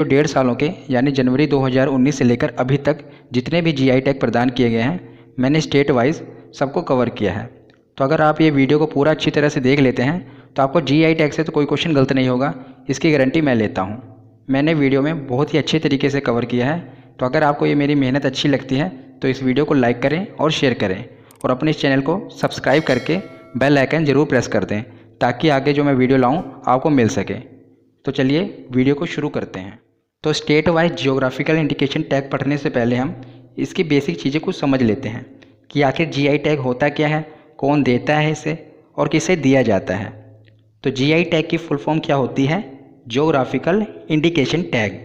तो 1.5 सालों के यानी जनवरी 2019 से लेकर अभी तक जितने भी जीआई टैग प्रदान किए गए हैं, मैंने स्टेट वाइज सबको कवर किया है। तो अगर आप ये वीडियो को पूरा अच्छी तरह से देख लेते हैं तो आपको जीआई टैग से तो कोई क्वेश्चन गलत नहीं होगा, इसकी गारंटी मैं लेता हूँ। मैंने वीडियो में बहुत ही अच्छे तरीके से कवर किया है। तो अगर आपको ये मेरी मेहनत अच्छी लगती है तो इस वीडियो को लाइक करें और शेयर करें और अपने इस चैनल को सब्सक्राइब करके बेल आइकन ज़रूर प्रेस कर दें ताकि आगे जो मैं वीडियो लाऊं आपको मिल सके। तो चलिए वीडियो को शुरू करते हैं। तो state wise geographical indication tag पढ़ने से पहले हम इसकी बेसिक चीज़ें कुछ समझ लेते हैं कि आखिर जीआई टैग होता क्या है, कौन देता है इसे और किसे दिया जाता है। तो जीआई टैग की फुल फॉर्म क्या होती है? Geographical indication tag.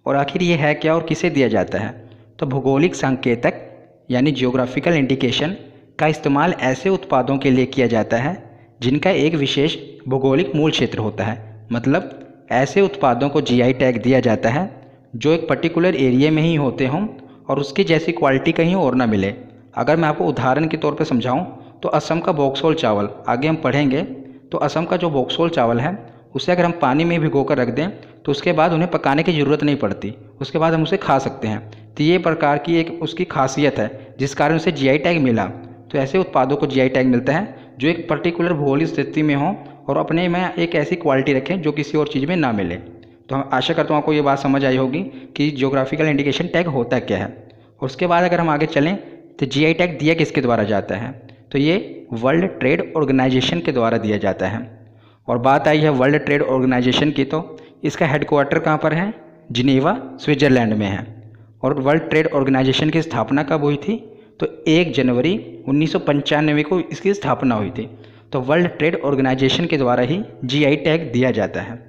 और आखिर ये है क्या और किसे दिया जाता है? तो भौगोलिक संकेतक यानी जियोग्राफिकल इंडिकेशन का इस्तेमाल ऐसे उत्पादों के लिए किया जाता है जिनका एक विशेष भौगोलिक मूल क्षेत्र होता है। मतलब ऐसे उत्पादों को जीआई टैग दिया जाता है जो एक पर्टिकुलर एरिया में ही होते हों और उसकी जैसी क्वालिटी कहीं और ना मिले। अगर मैं आपको उदाहरण के तौर पर समझाऊं तो असम का बॉक्सोल चावल, आगे हम पढ़ेंगे, तो असम का जो बॉक्सोल चावल है उसे अगर हम पानी में भिगो कर रख दें तो उसके बाद उन्हें पकाने की ज़रूरत नहीं पड़ती, उसके बाद हम उसे खा सकते हैं। तो ये प्रकार की एक उसकी खासियत है जिस कारण उसे जीआई टैग मिला। तो ऐसे उत्पादों को जीआई टैग मिलता है जो एक पर्टिकुलर भौगोलिक स्थिति में हो और अपने में एक ऐसी क्वालिटी रखें जो किसी और चीज़ में ना मिले। तो हम आशा करता हूँ आपको ये बात समझ आई होगी कि जियोग्राफिकल इंडिकेशन टैग होता क्या है। और उसके बाद अगर हम आगे चलें तो जीआई टैग दिया किसके द्वारा जाता है? तो ये वर्ल्ड ट्रेड ऑर्गेनाइजेशन के द्वारा दिया जाता है। और बात आई है वर्ल्ड ट्रेड ऑर्गेनाइजेशन की, तो इसका हेडक्वार्टर कहाँ पर है? जिनेवा, स्विट्ज़रलैंड में है। और वर्ल्ड ट्रेड ऑर्गेनाइजेशन की स्थापना कब हुई थी? तो 1 जनवरी 1995 को इसकी स्थापना हुई थी। तो वर्ल्ड ट्रेड ऑर्गेनाइजेशन के द्वारा ही जीआई टैग दिया जाता है।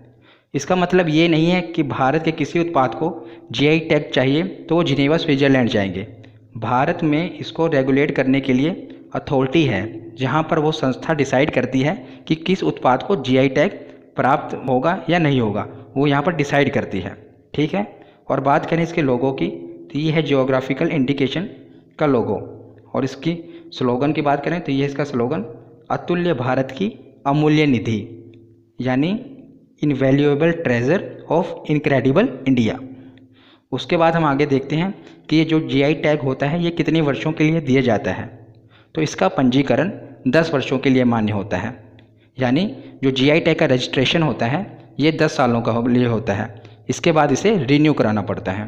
इसका मतलब ये नहीं है कि भारत के किसी उत्पाद को जीआई टैग चाहिए तो वो जिनेवा, स्विट्ज़रलैंड जाएंगे। भारत में इसको रेगुलेट करने के लिए अथॉरिटी है जहाँ पर वो संस्था डिसाइड करती है कि किस उत्पाद को जीआई टैग प्राप्त होगा या नहीं होगा, वो यहाँ पर डिसाइड करती है। ठीक है। और बात करें इसके लोगों की तो ये है जियोग्राफिकल इंडिकेशन का लोगो। और इसकी स्लोगन की बात करें तो ये इसका स्लोगन अतुल्य भारत की अमूल्य निधि, यानी invaluable treasure of incredible India. उसके बाद हम आगे देखते हैं कि ये जो जीआई टैग होता है ये कितने वर्षों के लिए दिया जाता है। तो इसका पंजीकरण 10 वर्षों के लिए मान्य होता है। यानी जो जीआई टैग का रजिस्ट्रेशन होता है ये 10 सालों का लिए होता है। इसके बाद इसे रिन्यू कराना पड़ता है।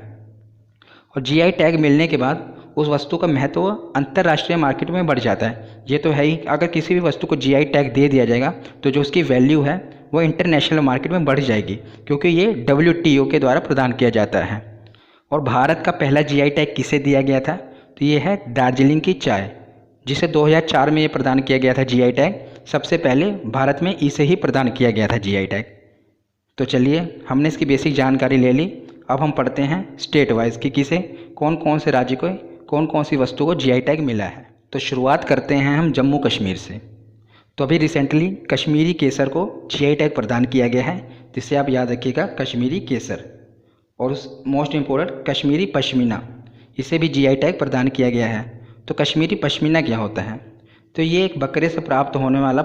और जीआई टैग मिलने के बाद उस वस्तु का महत्व अंतर्राष्ट्रीय मार्केट में बढ़ जाता है। ये तो है ही, अगर किसी भी वस्तु को जीआई टैग दे दिया जाएगा तो जो उसकी वैल्यू है वो इंटरनेशनल मार्केट में बढ़ जाएगी, क्योंकि ये डब्ल्यूटीओ के द्वारा प्रदान किया जाता है। और भारत का पहला जीआई टैग किसे दिया गया था? तो ये है दार्जिलिंग की चाय, जिसे 2004 में ये प्रदान किया गया था जीआई टैग। सबसे पहले भारत में इसे ही प्रदान किया गया था जीआई टैग। तो चलिए हमने इसकी बेसिक जानकारी ले ली। अब हम पढ़ते हैं स्टेट वाइज कि किसे कौन कौन से राज्य को कौन कौन सी वस्तु को जीआई टैग मिला है। तो शुरुआत करते हैं हम जम्मू कश्मीर से। तो अभी रिसेंटली कश्मीरी केसर को जीआई टैग प्रदान किया गया है, जिससे आप याद रखिएगा कश्मीरी केसर। और उस मोस्ट इम्पोर्टेंट कश्मीरी पश्मीना, इसे भी जीआई टैग प्रदान किया गया है। तो कश्मीरी पश्मीना क्या होता है? तो ये एक बकरे से प्राप्त होने वाला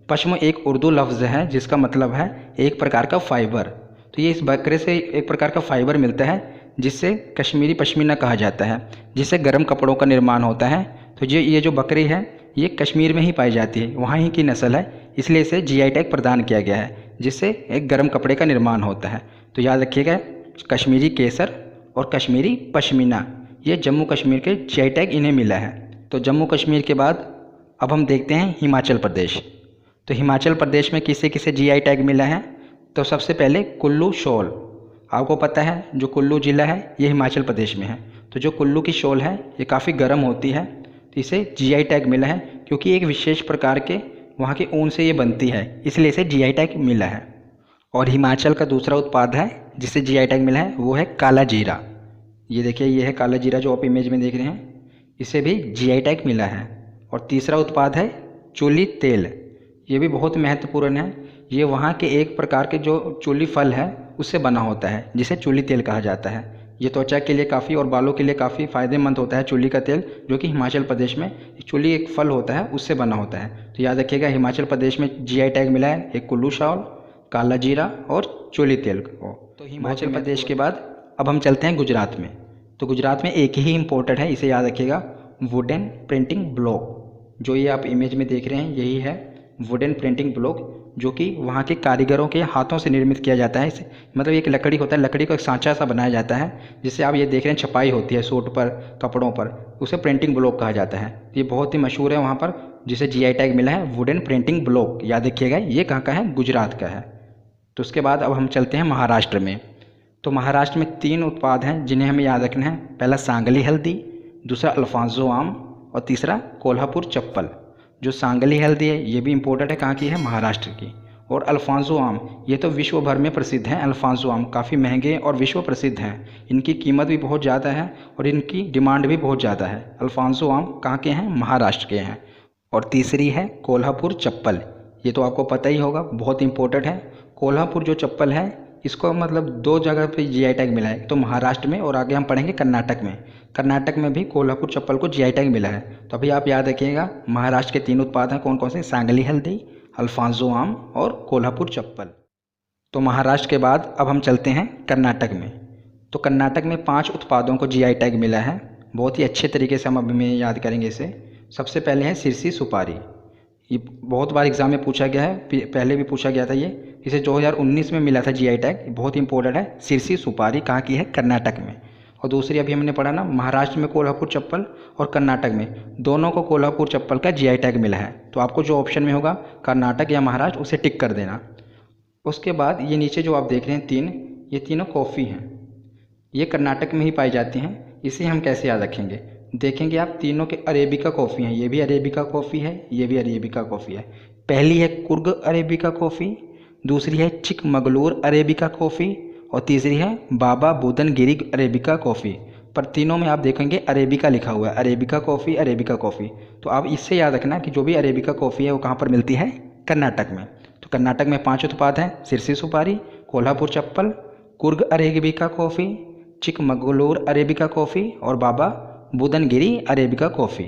पश्म एक उर्दू लफ्ज़ है जिसका मतलब है एक प्रकार का फाइबर। तो ये इस बकरे से एक प्रकार का फाइबर मिलता है जिससे कश्मीरी पश्मीना कहा जाता है, जिससे गर्म कपड़ों का निर्माण होता है। तो ये जो बकरी है ये कश्मीर में ही पाई जाती है, वहाँ ही की नस्ल है, इसलिए इसे जीआई टैग प्रदान किया गया है, जिससे एक गर्म कपड़े का निर्माण होता है। तो याद रखिएगा कश्मीरी केसर और कश्मीरी पश्मीना, ये जम्मू कश्मीर के जीआई टैग इन्हें मिला है। तो जम्मू कश्मीर के बाद अब हम देखते हैं हिमाचल प्रदेश। तो हिमाचल प्रदेश में किसे किसे जीआई टैग मिला है? तो सबसे पहले कुल्लू शॉल। आपको पता है जो कुल्लू ज़िला है ये हिमाचल प्रदेश में है। तो जो कुल्लू की शॉल है ये काफ़ी गर्म होती है, तो इसे जीआई टैग मिला है क्योंकि एक विशेष प्रकार के वहाँ के ऊन से ये बनती है, इसलिए इसे जीआई टैग मिला है। और हिमाचल का दूसरा उत्पाद है जिसे जीआई टैग मिला है वो है काला जीरा। ये देखिए ये है काला जीरा जो आप इमेज में देख रहे हैं, इसे भी जीआई टैग मिला है। और तीसरा उत्पाद है चूली तेल, ये भी बहुत महत्वपूर्ण है। ये वहाँ के एक प्रकार के जो चूली फल है उससे बना होता है जिसे चूली तेल कहा जाता है। ये त्वचा के लिए काफ़ी और बालों के लिए काफ़ी फ़ायदेमंद होता है चूली का तेल, जो कि हिमाचल प्रदेश में चूली एक फल होता है उससे बना होता है। तो याद रखिएगा हिमाचल प्रदेश में जीआई टैग मिला है एक कुल्लू शॉल, काला जीरा और चूली तेल को। तो हिमाचल प्रदेश के बाद अब हम चलते हैं गुजरात में। तो गुजरात में एक ही इम्पोर्टेड है, इसे याद रखिएगा, वुडन प्रिंटिंग ब्लॉक। जो ये आप इमेज में देख रहे हैं यही है वुडन प्रिंटिंग ब्लॉक, जो कि वहाँ के कारीगरों के हाथों से निर्मित किया जाता है। इसे मतलब एक लकड़ी होता है, लकड़ी को एक सांचा सा बनाया जाता है, जिससे आप ये देख रहे हैं छपाई होती है सूट पर, कपड़ों पर, उसे प्रिंटिंग ब्लॉक कहा जाता है। ये बहुत ही मशहूर है वहाँ पर, जिसे जीआई टैग मिला है वुडन प्रिंटिंग ब्लॉक। याद रखिएगा ये कहाँ का है, गुजरात का है। तो उसके बाद अब हम चलते हैं महाराष्ट्र में। तो महाराष्ट्र में 3 उत्पाद हैं जिन्हें हमें याद रखना है। पहला सांगली हल्दी, दूसरा अल्फांसो आम और तीसरा कोल्हापुर चप्पल। जो सांगली हल्दी है ये भी इम्पोर्टेंट है, कहाँ की है, महाराष्ट्र की। और अल्फांसो आम ये तो विश्व भर में प्रसिद्ध हैं। अल्फांसो आम काफ़ी महंगे और विश्व प्रसिद्ध हैं, इनकी कीमत भी बहुत ज़्यादा है और इनकी डिमांड भी बहुत ज़्यादा है। अल्फांसो आम कहाँ के हैं, महाराष्ट्र के हैं। और तीसरी है कोल्हापुर चप्पल, ये तो आपको पता ही होगा, बहुत इंपॉर्टेंट है। कोल्हापुर जो चप्पल है इसको मतलब 2 जगह पे जीआई टैग मिला है, तो महाराष्ट्र में और आगे हम पढ़ेंगे कर्नाटक में। कर्नाटक में भी कोल्हापुर चप्पल को जीआई टैग मिला है। तो अभी आप याद रखिएगा महाराष्ट्र के 3 उत्पाद हैं, कौन कौन से, सांगली हल्दी, अल्फांसो आम और कोल्हापुर चप्पल। तो महाराष्ट्र के बाद अब हम चलते हैं कर्नाटक में। तो कर्नाटक में 5 उत्पादों को जीआई टैग मिला है। बहुत ही अच्छे तरीके से हम अभी में याद करेंगे इसे। सबसे पहले है सिरसी सुपारी। ये बहुत बार एग्जाम में पूछा गया है, पहले भी पूछा गया था ये। इसे 2019 में मिला था जीआई टैग, बहुत इंपॉर्टेंट है। सिरसी सुपारी कहाँ की है, कर्नाटक में। और दूसरी अभी हमने पढ़ा ना, महाराष्ट्र में कोल्हापुर चप्पल और कर्नाटक में दोनों को कोल्हापुर चप्पल का जीआई टैग मिला है। तो आपको जो ऑप्शन में होगा कर्नाटक या महाराष्ट्र, उसे टिक कर देना। उसके बाद ये नीचे जो आप देख रहे हैं 3, ये तीनों कॉफ़ी हैं, ये कर्नाटक में ही पाई जाती हैं। इसे हम कैसे याद रखेंगे, देखेंगे आप, तीनों के अरेबिका कॉफ़ी हैं। ये भी अरेबिका कॉफ़ी है, ये भी अरेबिका कॉफ़ी है। पहली है कुर्ग अरेबिका कॉफ़ी, दूसरी है चिकमगलूर अरेबिका कॉफ़ी और तीसरी है बाबा बुदनगिरी अरेबिका कॉफ़ी। पर तीनों में आप देखेंगे अरेबिका लिखा हुआ है, अरेबिका कॉफ़ी, अरेबिका कॉफ़ी। तो आप इससे याद रखना कि जो भी अरेबिका कॉफ़ी है वो कहाँ पर मिलती है, कर्नाटक में। तो कर्नाटक में 5 उत्पाद हैं, सिरसी सुपारी, कोल्हापुर चप्पल, Coorg arabica coffee, Chikmagalur arabica coffee और बाबा बुदनगिरी अरेबिका कॉफ़ी।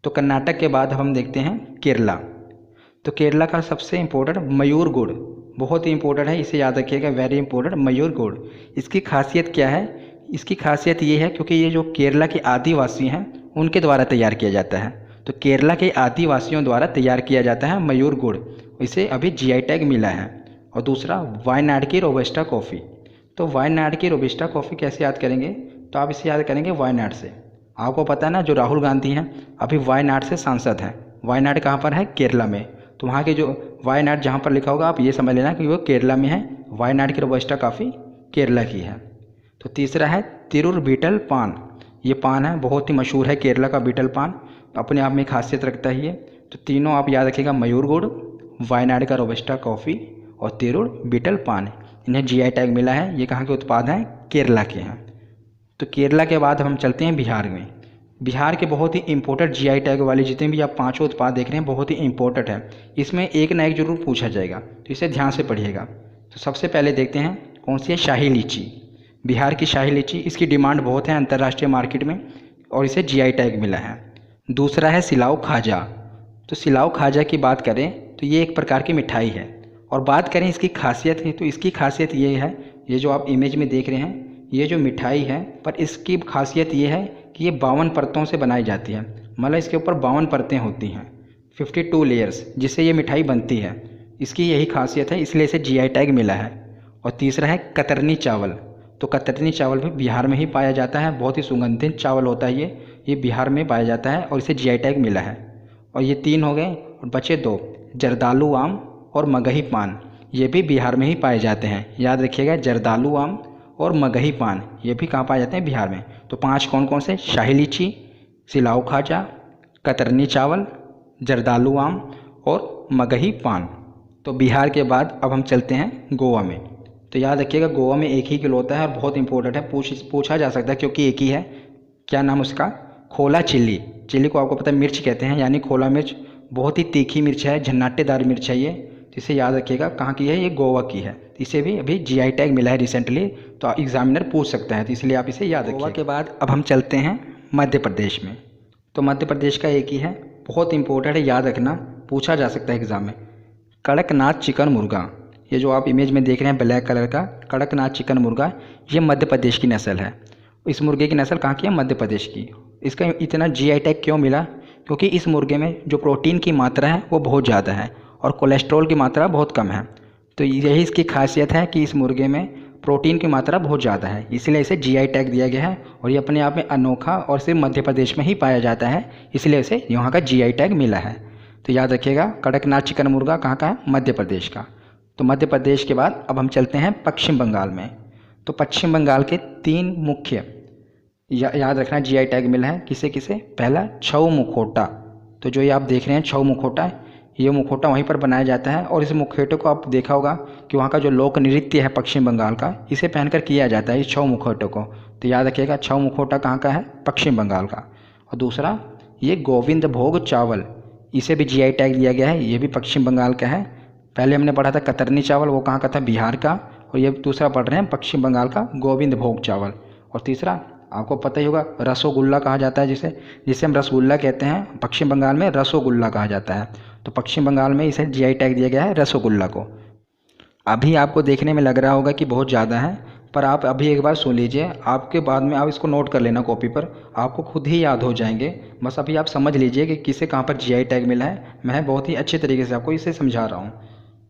तो कर्नाटक के बाद हम देखते हैं केरला। तो केरला का सबसे इम्पोर्टेंट मयूर गुड़, बहुत ही इंपॉर्टेंट है, इसे याद रखिएगा, वेरी इंपॉर्टेंट, मयूर गुड़। इसकी खासियत क्या है, इसकी खासियत ये है क्योंकि ये जो केरला के आदिवासी हैं उनके द्वारा तैयार किया जाता है। तो केरला के आदिवासियों द्वारा तैयार किया जाता है मयूर गुड़, इसे अभी जीआई टैग मिला है। और दूसरा वायनाड की रोबस्टा कॉफ़ी। तो वायनाड की रोबस्टा कॉफ़ी कैसे याद करेंगे, तो आप इसे याद करेंगे वायनाड से। आपको पता है ना, जो राहुल गांधी हैं अभी वायनाड से सांसद हैं। वायनाड कहाँ पर है, केरला में। तो वहाँ के जो वायनाड जहाँ पर लिखा होगा आप ये समझ लेना कि वो केरला में है। वायनाड की रोबस्टा कॉफ़ी केरला की है। तो तीसरा है तिरुर बीटल पान। ये पान है, बहुत ही मशहूर है केरला का बीटल पान, अपने आप में खासियत रखता है ये। तो तीनों आप याद रखिएगा, मयूर गुड़, वायनाड का रोबस्टा कॉफ़ी और तिरुर बीटल पान, इन्हें जीआई टैग मिला है। ये कहाँ के उत्पाद हैं, केरला के हैं। तो केरला के बाद हम चलते हैं बिहार में। बिहार के बहुत ही इंपॉर्टेंट जीआई टैग वाले जितने भी आप 5 उत्पाद देख रहे हैं बहुत ही इंपॉर्टेंट है। इसमें एक ना एक जरूर पूछा जाएगा, तो इसे ध्यान से पढ़िएगा। तो सबसे पहले देखते हैं कौन सी है, शाही लीची। बिहार की शाही लीची, इसकी डिमांड बहुत है अंतर्राष्ट्रीय मार्केट में और इसे जीआई टैग मिला है। दूसरा है सिलाव खाजा। तो सिलाव खाजा की बात करें तो ये एक प्रकार की मिठाई है। और बात करें इसकी खासियत की, तो इसकी खासियत ये है, ये जो आप इमेज में देख रहे हैं ये जो मिठाई है, पर इसकी खासियत ये है कि ये 52 परतों से बनाई जाती है। मतलब इसके ऊपर 52 परतें होती हैं, 52 लेयर्स, जिससे ये मिठाई बनती है। इसकी यही खासियत है, इसलिए इसे जीआई टैग मिला है। और तीसरा है कतरनी चावल। तो कतरनी चावल भी बिहार में ही पाया जाता है, बहुत ही सुगंधित चावल होता है ये बिहार में पाया जाता है और इसे जीआई टैग मिला है। और ये 3 हो गए और बचे 2, जर्दालू आम और मगही पान। ये भी बिहार में ही पाए जाते हैं, याद रखिएगा, जर्दालू आम और मगही पान ये भी कहाँ पाए जाते हैं, बिहार में। तो 5 कौन कौन से, शाही लीची, सिलाव खाजा, कतरनी चावल, जर्दालू आम और मगही पान। तो बिहार के बाद अब हम चलते हैं गोवा में। तो याद रखिएगा गोवा में एक ही किलो होता है और बहुत इंपॉर्टेंट है, पूछा जा सकता है क्योंकि एक ही है। क्या नाम उसका, खोला चिल्ली। चिल्ली को आपको पता है मिर्च कहते हैं, यानी खोला मिर्च, बहुत ही तीखी मिर्च है, झन्नाटेदार मिर्च है ये। इसे याद रखिएगा, कहाँ की है, ये गोवा की है। इसे भी अभी जीआई टैग मिला है रिसेंटली, तो एग्जामिनर पूछ सकता है, तो इसलिए आप इसे याद रखिए। गोवा के बाद अब हम चलते हैं मध्य प्रदेश में। तो मध्य प्रदेश का एक ही है, बहुत इंपॉर्टेंट है, याद रखना, पूछा जा सकता है एग्जाम में, कड़कनाथ चिकन मुर्गा। ये जो आप इमेज में देख रहे हैं ब्लैक कलर का कड़कनाथ चिकन मुर्गा, ये मध्य प्रदेश की नस्ल है। इस मुर्गे की नस्ल कहाँ की है? मध्य प्रदेश की। इसका इतना जीआई टैग क्यों मिला? क्योंकि इस मुर्गे में जो प्रोटीन की मात्रा है वो बहुत ज़्यादा है और कोलेस्ट्रॉल की मात्रा बहुत कम है। तो यही इसकी खासियत है कि इस मुर्गे में प्रोटीन की मात्रा बहुत ज़्यादा है, इसलिए इसे जीआई टैग दिया गया है। और ये अपने आप में अनोखा और सिर्फ मध्य प्रदेश में ही पाया जाता है, इसलिए इसे यहाँ का जीआई टैग मिला है। तो याद रखिएगा, कड़कनाथ चिकन मुर्गा कहाँ का है? मध्य प्रदेश का। तो मध्य प्रदेश के बाद अब हम चलते हैं पश्चिम बंगाल में। तो पश्चिम बंगाल के 3 मुख्य याद रखना जीआई टैग मिला है। किसे किसे? पहला छऊ मुखौटा। तो जो ये आप देख रहे हैं छऊ मुखौटा, ये मुखौटा वहीं पर बनाया जाता है और इस मुखौटे को आप देखा होगा कि वहाँ का जो लोक नृत्य है पश्चिम बंगाल का, इसे पहनकर किया जाता है इस छऊ मुखौटे को। तो याद रखिएगा, छऊ मुखौटा कहाँ का है? पश्चिम बंगाल का। और दूसरा ये गोविंद भोग चावल, इसे भी जीआई टैग दिया गया है, ये भी पश्चिम बंगाल का है। पहले हमने पढ़ा था कतरनी चावल, वो कहाँ का था? बिहार का। और ये दूसरा पढ़ रहे हैं पश्चिम बंगाल का गोविंद भोग चावल। और तीसरा आपको पता ही होगा रसोगुल्ला कहा जाता है, जिसे हम रसगुल्ला कहते हैं, पश्चिम बंगाल में रसोगुल्ला कहा जाता है। तो पश्चिम बंगाल में इसे जीआई टैग दिया गया है रसोगुल्ला को। अभी आपको देखने में लग रहा होगा कि बहुत ज़्यादा है, पर आप अभी एक बार सुन लीजिए, आपके बाद में आप इसको नोट कर लेना कॉपी पर, आपको खुद ही याद हो जाएंगे। बस अभी आप समझ लीजिए कि किसे कहाँ पर जीआई टैग मिला है। मैं बहुत ही अच्छे तरीके से आपको इसे समझा रहा हूँ,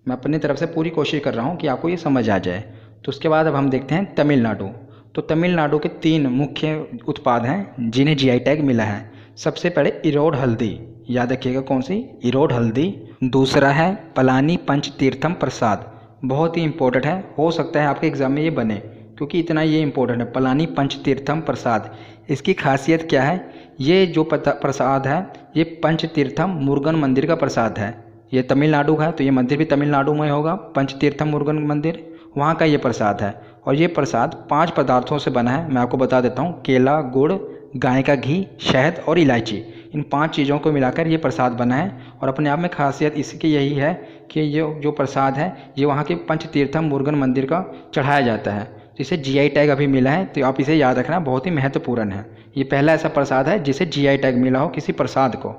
मैं अपनी तरफ से पूरी कोशिश कर रहा हूँ कि आपको ये समझ आ जाए। तो उसके बाद अब हम देखते हैं तमिलनाडु। तो तमिलनाडु के 3 मुख्य उत्पाद हैं जिन्हें जीआई टैग मिला है। सबसे पहले इरोड हल्दी, याद रखिएगा कौन सी? इरोड हल्दी। दूसरा है पलानी पंचतीर्थम प्रसाद, बहुत ही इंपॉर्टेंट है, हो सकता है आपके एग्जाम में ये बने क्योंकि इतना ये इंपॉर्टेंट है। पलानी पंचतीर्थम प्रसाद, इसकी खासियत क्या है? ये जो प्रसाद है ये पंचतीर्थम मुरुगन मंदिर का प्रसाद है। ये तमिलनाडु का है तो ये मंदिर भी तमिलनाडु में होगा, पंचतीर्थम मुरुगन मंदिर, वहाँ का ये प्रसाद है। और ये प्रसाद 5 पदार्थों से बना है, मैं आपको बता देता हूँ। केला, गुड़, गाय का घी, शहद और इलायची, इन 5 चीज़ों को मिलाकर ये प्रसाद बना है। और अपने आप में खासियत इसकी यही है कि ये जो प्रसाद है ये वहाँ के पंचतीर्थम मुरुगन मंदिर का चढ़ाया जाता है, जिसे जीआई टैग अभी मिला है। तो आप इसे याद रखना, बहुत ही महत्वपूर्ण है। ये पहला ऐसा प्रसाद है जिसे जीआई टैग मिला हो किसी प्रसाद को।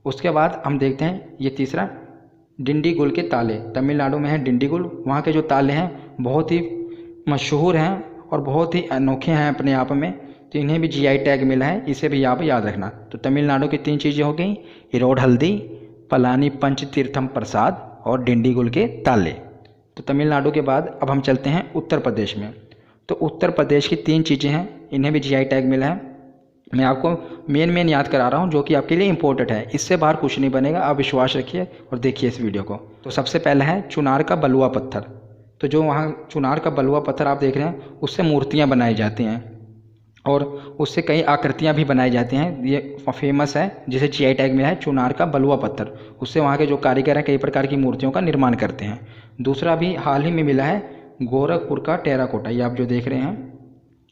उसके बाद हम देखते हैं ये तीसरा, डिंडीगुल के ताले। तमिलनाडु में है डिंडीगुल, वहाँ के जो ताले हैं बहुत ही मशहूर हैं और बहुत ही अनोखे हैं अपने आप में, तो इन्हें भी जीआई टैग मिला है, इसे भी आप याद रखना। तो तमिलनाडु की 3 चीज़ें हो गई, इरोड हल्दी, पलानी पंचतीर्थम प्रसाद और डिंडीगुल के ताले। तो तमिलनाडु के बाद अब हम चलते हैं उत्तर प्रदेश में। तो उत्तर प्रदेश की 3 चीज़ें हैं, इन्हें भी जीआई टैग मिला है। मैं आपको मेन याद करा रहा हूँ जो कि आपके लिए इम्पोर्टेंट है, इससे बाहर कुछ नहीं बनेगा, आप विश्वास रखिए और देखिए इस वीडियो को। तो सबसे पहला है चुनार का बलुआ पत्थर। तो जो वहाँ चुनार का बलुआ पत्थर आप देख रहे हैं, उससे मूर्तियाँ बनाई जाती हैं और उससे कई आकृतियाँ भी बनाई जाती हैं। ये फेमस है, जिसे जीआई टैग मिला है चुनार का बलुआ पत्थर। उससे वहाँ के जो कारीगर हैं कई प्रकार की मूर्तियों का निर्माण करते हैं। दूसरा भी हाल ही में मिला है गोरखपुर का टेराकोटा, ये आप जो देख रहे हैं,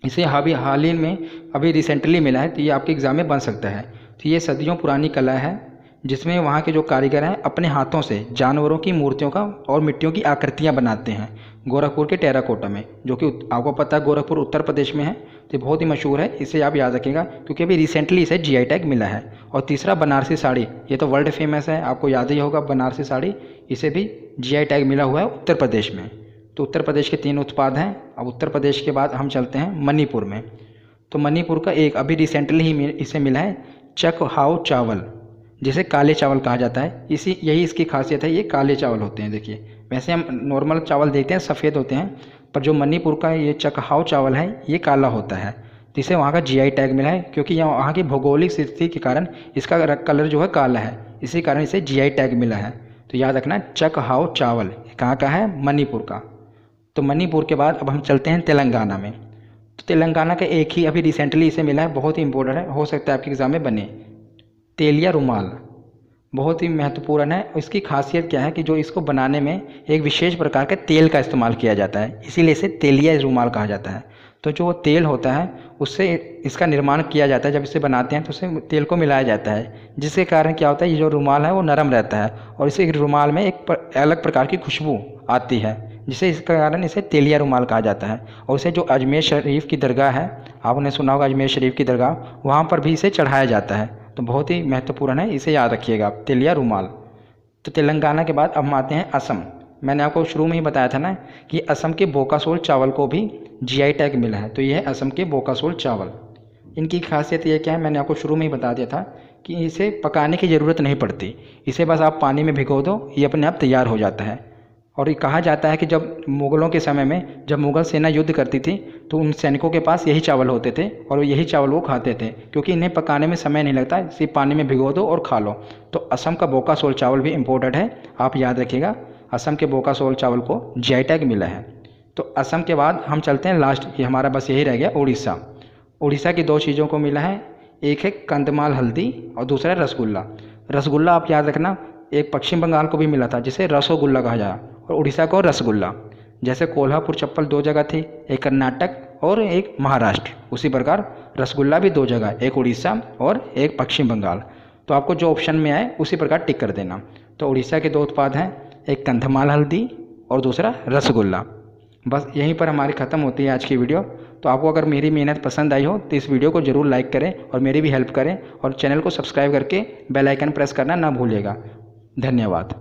इसे हाल ही में अभी रिसेंटली मिला है, तो ये आपके एग्ज़ाम में बन सकता है। तो ये सदियों पुरानी कला है जिसमें वहाँ के जो कारीगर हैं अपने हाथों से जानवरों की मूर्तियों का और मिट्टियों की आकृतियाँ बनाते हैं गोरखपुर के टेराकोटा में, जो कि आपको पता है गोरखपुर उत्तर प्रदेश में है। तो बहुत ही मशहूर है, इसे आप याद रखिएगा क्योंकि अभी रिसेंटली इसे जीआई टैग मिला है। और तीसरा बनारसी साड़ी, ये तो वर्ल्ड फेमस है, आपको याद ही होगा बनारसी साड़ी, इसे भी जीआई टैग मिला हुआ है उत्तर प्रदेश में। तो उत्तर प्रदेश के 3 उत्पाद हैं। अब उत्तर प्रदेश के बाद हम चलते हैं मणिपुर में। तो मणिपुर का एक अभी रिसेंटली ही इसे मिला है चकहाव चावल, जिसे काले चावल कहा जाता है। यही इसकी खासियत है, ये काले चावल होते हैं। देखिए वैसे हम नॉर्मल चावल देखते हैं सफ़ेद होते हैं, पर जो मणिपुर का ये चकहाव चावल है ये काला होता है, जिसे वहाँ का जीआई टैग मिला है क्योंकि यहाँ वहाँ की भौगोलिक स्थिति के कारण इसका कलर जो है काला है, इसी कारण इसे जीआई टैग मिला है। तो याद रखना चकहाव चावल कहाँ का है? मणिपुर का। तो मणिपुर के बाद अब हम चलते हैं तेलंगाना में। तो तेलंगाना का एक ही अभी रिसेंटली इसे मिला है, बहुत ही इंपॉर्टेंट है, हो सकता है आपके एग्ज़ाम में बने, तेलिया रुमाल, बहुत ही महत्वपूर्ण है। इसकी खासियत क्या है कि जो इसको बनाने में एक विशेष प्रकार के तेल का इस्तेमाल किया जाता है, इसीलिए इसे तेलिया रुमाल कहा जाता है। तो जो तेल होता है उससे इसका निर्माण किया जाता है, जब इसे बनाते हैं तो उसे तेल को मिलाया जाता है, जिसके कारण क्या होता है ये जो रुमाल है वो नरम रहता है और इसे रुमाल में एक अलग प्रकार की खुशबू आती है, जिसे इसके कारण इसे तेलिया रुमाल कहा जाता है। और इसे जो अजमेर शरीफ की दरगाह है, आपने सुना होगा अजमेर शरीफ की दरगाह, वहाँ पर भी इसे चढ़ाया जाता है। तो बहुत ही महत्वपूर्ण है, इसे याद रखिएगा आप, तेलिया रुमाल। तो तेलंगाना के बाद अब हम आते हैं असम। मैंने आपको शुरू में ही बताया था ना कि असम के बोकासोल चावल को भी जीआई टैग मिला है। तो ये है असम के बोकासोल चावल। इनकी खासियत ये क्या है, मैंने आपको शुरू में ही बता दिया था कि इसे पकाने की ज़रूरत नहीं पड़ती। इसे बस आप पानी में भिगो दो, ये अपने आप तैयार हो जाता है। और ये कहा जाता है कि जब मुग़लों के समय में जब मुग़ल सेना युद्ध करती थी तो उन सैनिकों के पास यही चावल होते थे और यही चावल वो खाते थे, क्योंकि इन्हें पकाने में समय नहीं लगता, सिर्फ पानी में भिगो दो और खा लो। तो असम का बोकासोल चावल भी इम्पोर्टेड है, आप याद रखिएगा। असम के बोकासोल चावल को जीआई टैग मिला है। तो असम के बाद हम चलते हैं लास्ट, ये हमारा बस यही रह गया उड़ीसा। उड़ीसा की 2 चीज़ों को मिला है, एक है कंधमाल हल्दी और दूसरा है रसगुल्ला। रसगुल्ला आप याद रखना, एक पश्चिम बंगाल को भी मिला था जिसे रसोगुल्ला कहा जाए और उड़ीसा को रसगुल्ला। जैसे कोल्हापुर चप्पल 2 जगह थी, एक कर्नाटक और एक महाराष्ट्र, उसी प्रकार रसगुल्ला भी 2 जगह, एक उड़ीसा और एक पश्चिम बंगाल। तो आपको जो ऑप्शन में आए उसी प्रकार टिक कर देना। तो उड़ीसा के 2 उत्पाद हैं, एक कंधमाल हल्दी और दूसरा रसगुल्ला। बस यहीं पर हमारी ख़त्म होती है आज की वीडियो। तो आपको अगर मेरी मेहनत पसंद आई हो तो इस वीडियो को ज़रूर लाइक करें और मेरी भी हेल्प करें और चैनल को सब्सक्राइब करके बेल आइकन प्रेस करना ना भूलिएगा। धन्यवाद।